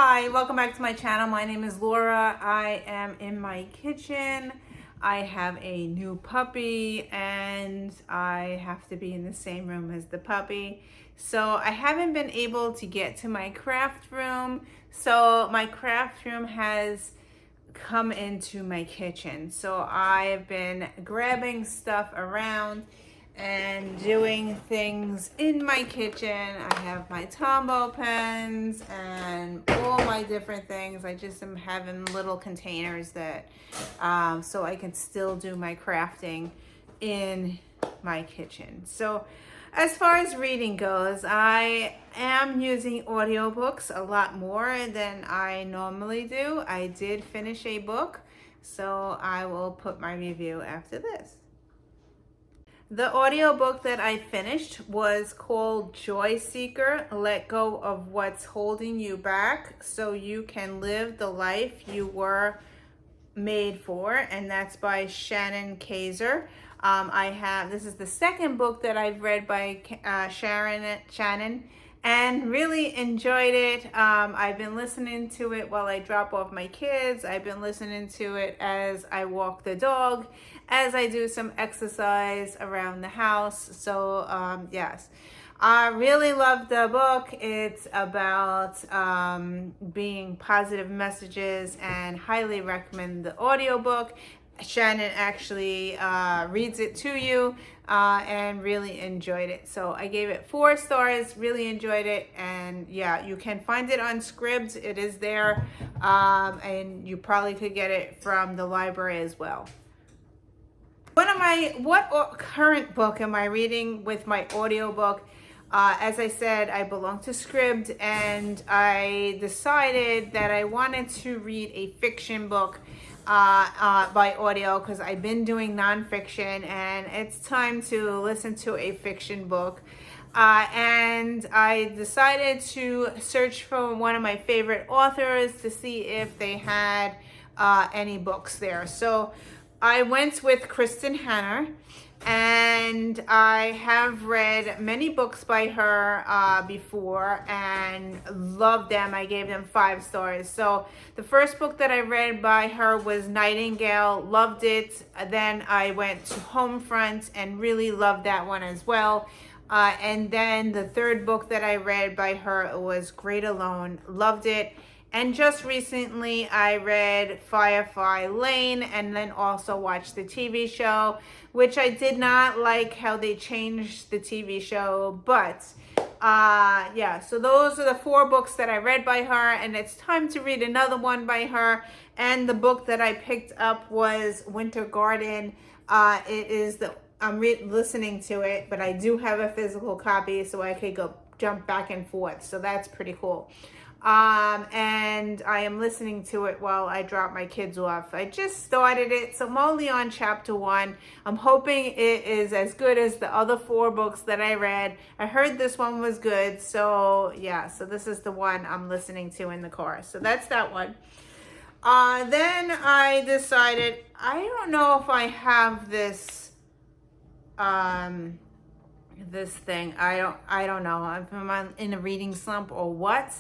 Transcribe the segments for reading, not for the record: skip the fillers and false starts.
Hi, welcome back to my channel. My name is Laura. I am in my kitchen. I have a new puppy and I have to be in the same room as the puppy. So I haven't been able to get to my craft room. So my craft room has come into my kitchen. So I've been grabbing stuff around and doing things in my kitchen. I have my Tombow pens and all my different things. I just am having little containers that so I can still do my crafting in my kitchen. So as far as reading goes, I am using audiobooks a lot more than I normally do. I did finish a book, so I will put my review after this. The audiobook that I finished was called Joy Seeker, Let Go of What's Holding You Back So You Can Live the Life You Were Made For, and that's by Shannon Kaiser. This is the second book that I've read by Shannon, and really enjoyed it. I've been listening to it while I drop off my kids. I've been listening to it as I walk the dog, as I do some exercise around the house. So yes, I really love the book. It's about being positive messages, and highly recommend the audiobook. Shannon actually reads it to you and really enjoyed it. So I gave it 4 stars, really enjoyed it. And yeah, you can find it on Scribd. It is there. And you probably could get it from the library as well. What current book am I reading with my audiobook? As I said, I belong to Scribd, and I decided that I wanted to read a fiction book by audio, because I've been doing nonfiction and it's time to listen to a fiction book. And I decided to search for one of my favorite authors to see if they had any books there. So I went with Kristin Hanna, and I have read many books by her before and loved them. I gave them 5 stars. So the first book that I read by her was Nightingale, loved it. Then I went to Homefront and really loved that one as well. And then the third book that I read by her was Great Alone, loved it. And just recently I read Firefly Lane, and then also watched the TV show, which I did not like how they changed the TV show. But yeah, so those are the 4 books that I read by her, and it's time to read another one by her. And the book that I picked up was Winter Garden. I'm listening to it, but I do have a physical copy, so I could jump back and forth. So that's pretty cool. And I am listening to it while I drop my kids off. I just started it, so I'm only on chapter 1. I'm hoping it is as good as the other 4 books that I read. I heard this one was good, so yeah, so this is the one I'm listening to in the car. So that's that one. Then I decided, I don't know if I have this thing. I don't know if I'm in a reading slump or what.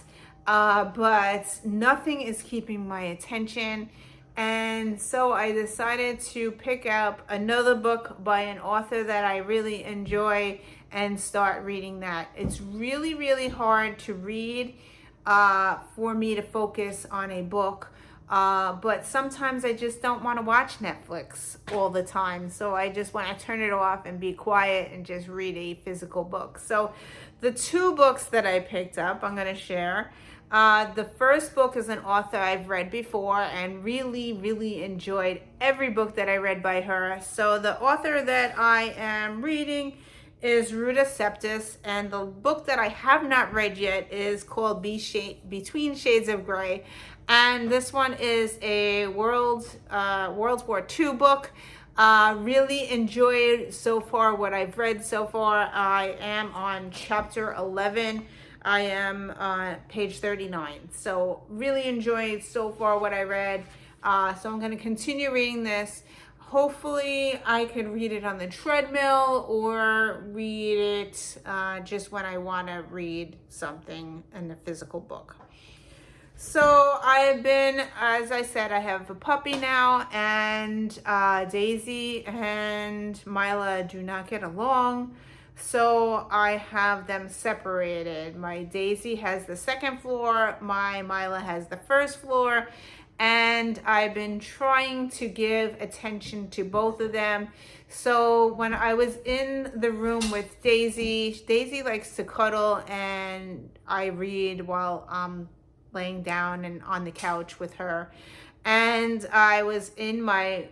But nothing is keeping my attention, and so I decided to pick up another book by an author that I really enjoy and start reading that. It's really, really hard to read for me to focus on a book, but sometimes I just don't want to watch Netflix all the time, so I just want to turn it off and be quiet and just read a physical book. So the 2 books that I picked up, I'm going to share. The first book is an author I've read before and really, really enjoyed every book that I read by her. So the author that I am reading is Ruta Sepetys, and the book that I have not read yet is called Between Shades of Grey. And this one is a World War II book. Really enjoyed so far what I've read so far. I am on chapter 11. I am on page 39. So really enjoyed so far what I read. So I'm going to continue reading this. Hopefully I could read it on the treadmill or read it just when I want to read something in the physical book. So I've been, as I said, I have a puppy now, and Daisy and Mila do not get along. So I have them separated. My Daisy has the second floor, my Mila has the first floor, and I've been trying to give attention to both of them. So when I was in the room with Daisy, Daisy likes to cuddle, and I read while I'm laying down and on the couch with her. And I was in my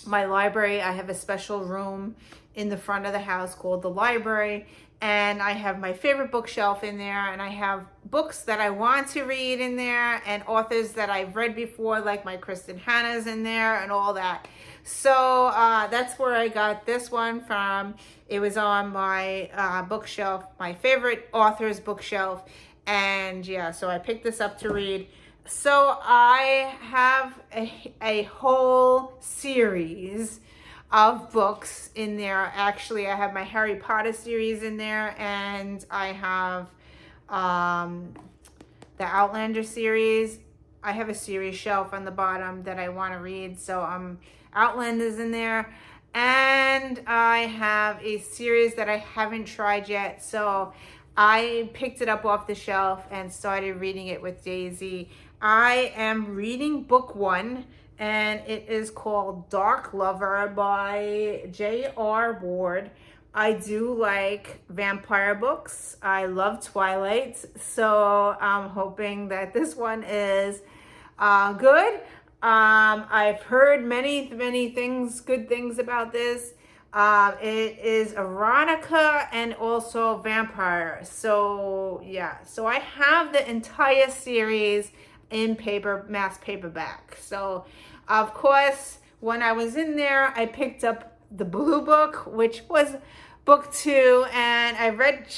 my library. I have a special room in the front of the house called the library, and I have my favorite bookshelf in there, and I have books that I want to read in there, and authors that I've read before, like my Kristen Hanna's in there and all that. So that's where I got this one from. It was on my bookshelf, my favorite author's bookshelf, and yeah, so I picked this up to read. So I have a whole series of books in there. Actually, I have my Harry Potter series in there, and I have the Outlander series. I have a series shelf on the bottom that I want to read, so Outlander's in there. And I have a series that I haven't tried yet, so I picked it up off the shelf and started reading it with Daisy. I am reading book 1, and it is called Dark Lover by J.R. Ward. I do like vampire books. I love Twilight, so I'm hoping that this one is good. I've heard many things, good things about this. It is erotica and also vampire. So yeah, so I have the entire series in mass paperback. So of course, when I was in there, I picked up the blue book, which was book 2, and I read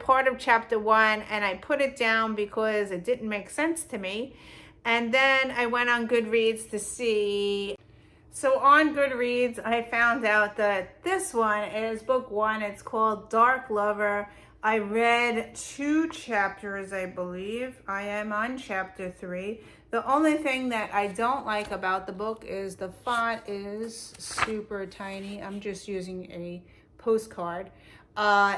part of chapter 1, and I put it down because it didn't make sense to me. And then I went on Goodreads to see. So on Goodreads, I found out that this one is book 1. It's called Dark Lover. I read 2 chapters, I believe. I am on chapter 3. The only thing that I don't like about the book is the font is super tiny. I'm just using a postcard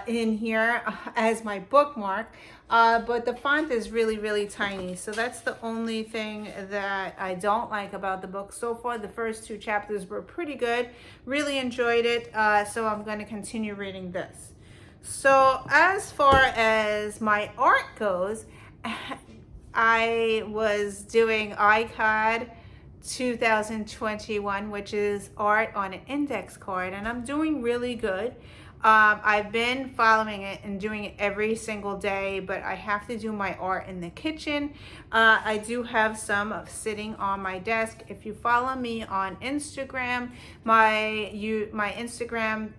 in here as my bookmark, but the font is really tiny. So that's the only thing that I don't like about the book. So far, the first 2 chapters were pretty good. Really enjoyed it, so I'm going to continue reading this. So as far as my art goes, I was doing iCAD 2021, which is art on an index card, and I'm doing really good. I've been following it and doing it every single day, but I have to do my art in the kitchen. I do have some sitting on my desk. If you follow me on Instagram, my Instagram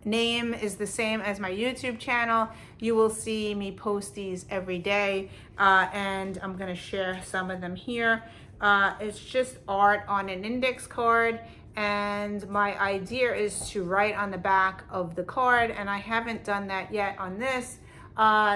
name is the same as my YouTube channel. You will see me post these every day, and I'm gonna share some of them here. It's just art on an index card, and my idea is to write on the back of the card, and I haven't done that yet on this.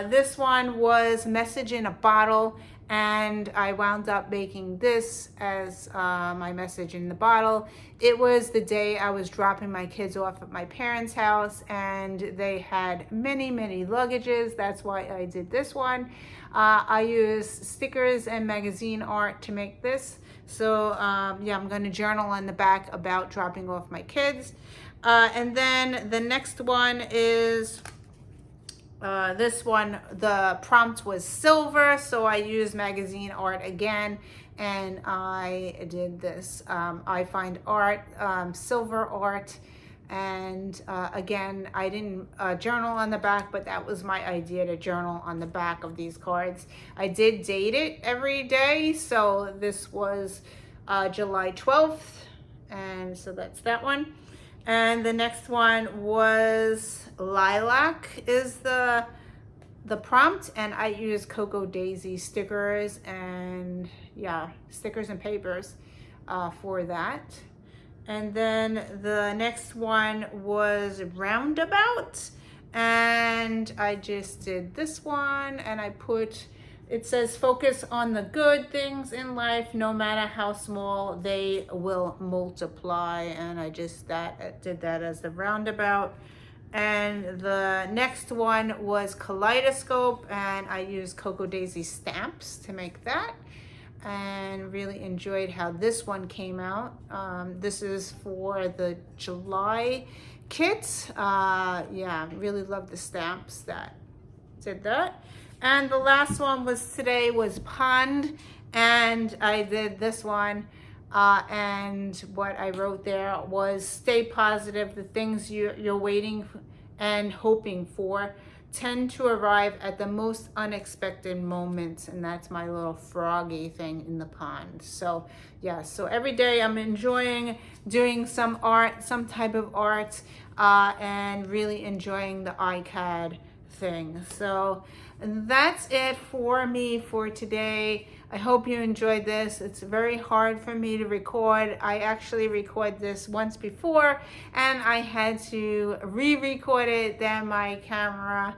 This one was message in a bottle, and I wound up making this as my message in the bottle. It was the day I was dropping my kids off at my parents' house, and they had many luggages. That's why I did this one. I used stickers and magazine art to make this. So yeah, I'm going to journal on the back about dropping off my kids. And then the next one is this one. The prompt was silver, so I used magazine art again, and I did this. I find art, silver art, and again, I didn't journal on the back, but that was my idea, to journal on the back of these cards. I did date it every day, so this was July 12th, and so that's that one. And the next one was lilac is the prompt, and I use Cocoa Daisy stickers and stickers and papers for that. And then the next one was roundabout, and I just did this one, and I put it says focus on the good things in life, no matter how small, they will multiply. And I just did that as the roundabout. And the next one was Kaleidoscope, and I used Cocoa Daisy stamps to make that, and really enjoyed how this one came out. This is for the July kit. Yeah, really love the stamps that did that. And the last one today was Pond, and I did this one. And what I wrote there was stay positive. The things you're waiting and hoping for tend to arrive at the most unexpected moments, and that's my little froggy thing in the pond. So yeah, so every day I'm enjoying doing some art, some type of art, and really enjoying the iCAD thing. So that's it for me for today. I hope you enjoyed this. It's very hard for me to record. I actually recorded this once before, and I had to re-record it. Then my camera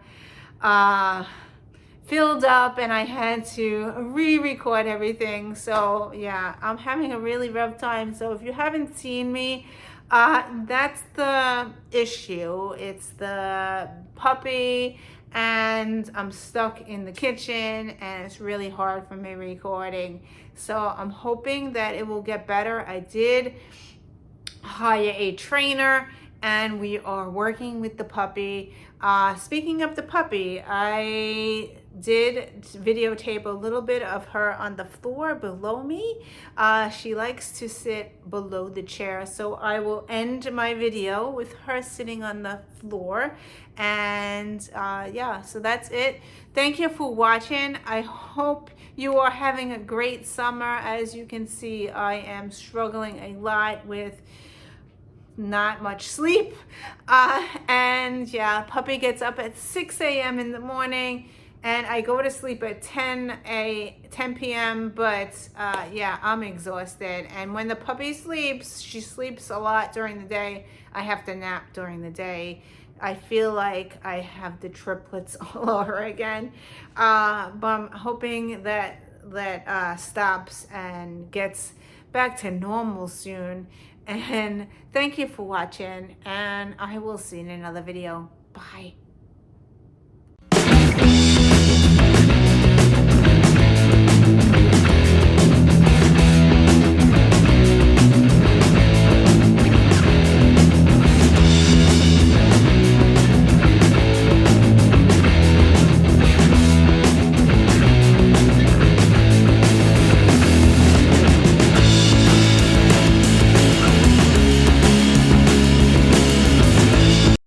filled up, and I had to re-record everything. So yeah, I'm having a really rough time. So if you haven't seen me, that's the issue. It's the puppy, and I'm stuck in the kitchen, and it's really hard for me recording. So I'm hoping that it will get better. I did hire a trainer, and we are working with the puppy. Speaking of the puppy, I did videotape a little bit of her on the floor below me. She likes to sit below the chair, so I will end my video with her sitting on the floor. And yeah, so that's it. Thank you for watching. I hope you are having a great summer. As you can see, I am struggling a lot with not much sleep, and yeah, puppy gets up at 6 a.m. in the morning, and I go to sleep at 10 p.m. But yeah, I'm exhausted, and when the puppy sleeps, she sleeps a lot during the day. I have to nap during the day. I feel like I have the triplets all over again, but I'm hoping that stops and gets back to normal soon. And thank you for watching, and I will see you in another video. Bye.